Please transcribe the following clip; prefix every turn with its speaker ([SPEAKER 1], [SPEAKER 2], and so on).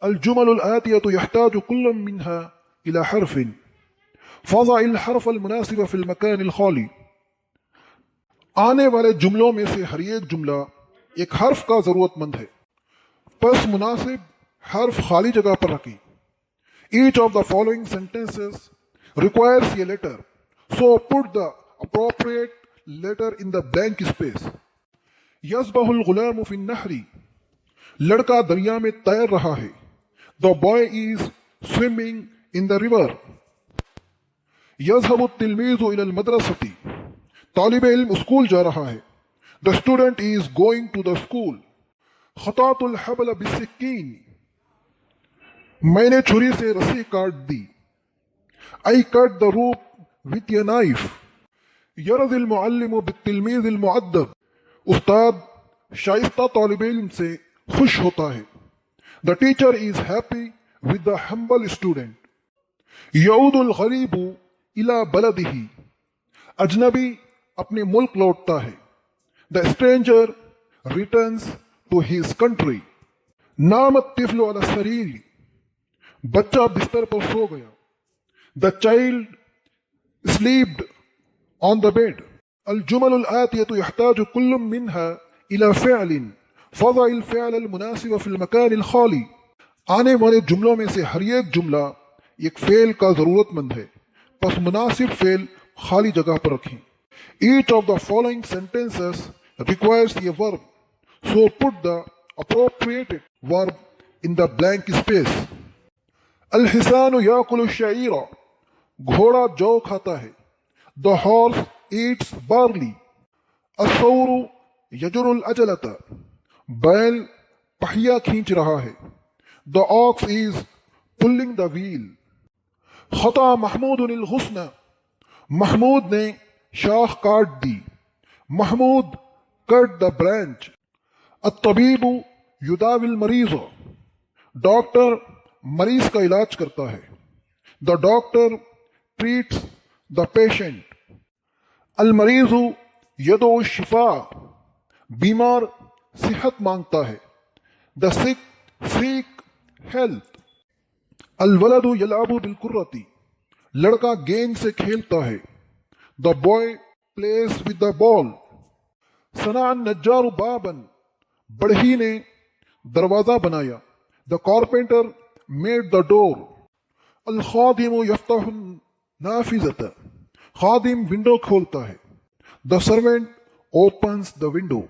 [SPEAKER 1] الجمل الآتية يحتاج كل منها إلى حرف فضع الحرف المناسب في المكان الخالی. آنے والے جملوں میں سے ہر ایک جملہ ایک حرف کا ضرورت مند ہے، پس مناسب حرف خالی جگہ پر رکھیں. Each of the following sentences requires a letter, so put the appropriate letter in the blank space. يسبح الغلام في النهر. لڑکا دریا میں تیر رہا ہے. The boy is swimming in the river. يذهب التلميذ إلى المدرسة. طالب علم اسکول جا رہا ہے. The student is going to the school. خطأت الحبل بالسكين. میں نے چھری سے رسی کاٹ دی. I cut the rope with a knife. يرضي المعلم بالتلميذ المؤدب. استاد شائستہ طالب علم سے خوش ہوتا ہے. The teacher is happy with the humble student. يعود الغریب إلى بلده. اجنبی اپنے ملک لوٹتا ہے. The stranger returns to his country. نام الطفل على السرير. بچہ بستر پر سو گیا. The child slept on the bed. الجمل الآتية يحتاج كل منها إلى فعل فضع الفعل المناسب في المكان الخالي. آنے والے جملوں میں سے ہر ایک جملہ ایک فعل کا ضرورت مند ہے، پس مناسب فعل خالی جگہ پر رکھیں. Each of the following sentences requires a verb, so put the appropriate verb in the blank space. الحصان يأكل الشعير. گھوڑا جو کھاتا ہے. The horse eats barley. الثور Yajur العجلة. بیل پہیا کھینچ رہا ہے. The ox is pulling the wheel. خطأ Mahmood الغصن. Mahmood نے شاخ کاٹ دی. Mahmood cut the branch. الطبیب یداوی المریض. ڈاکٹر مریض کا علاج کرتا ہے. The doctor treats the patient. المریض یدعو الشفاء. بیمار صحت مانگتا ہے. The sick seek health. الولد یلعب بالکرة. لڑکا گیند سے کھیلتا ہے. The boy plays with the ball. صنع النجار بابا. بڑھئی نے دروازہ بنایا. The carpenter made the door. الخادم یفتح النافذة. خادم ونڈو کھولتا ہے. The servant opens the window.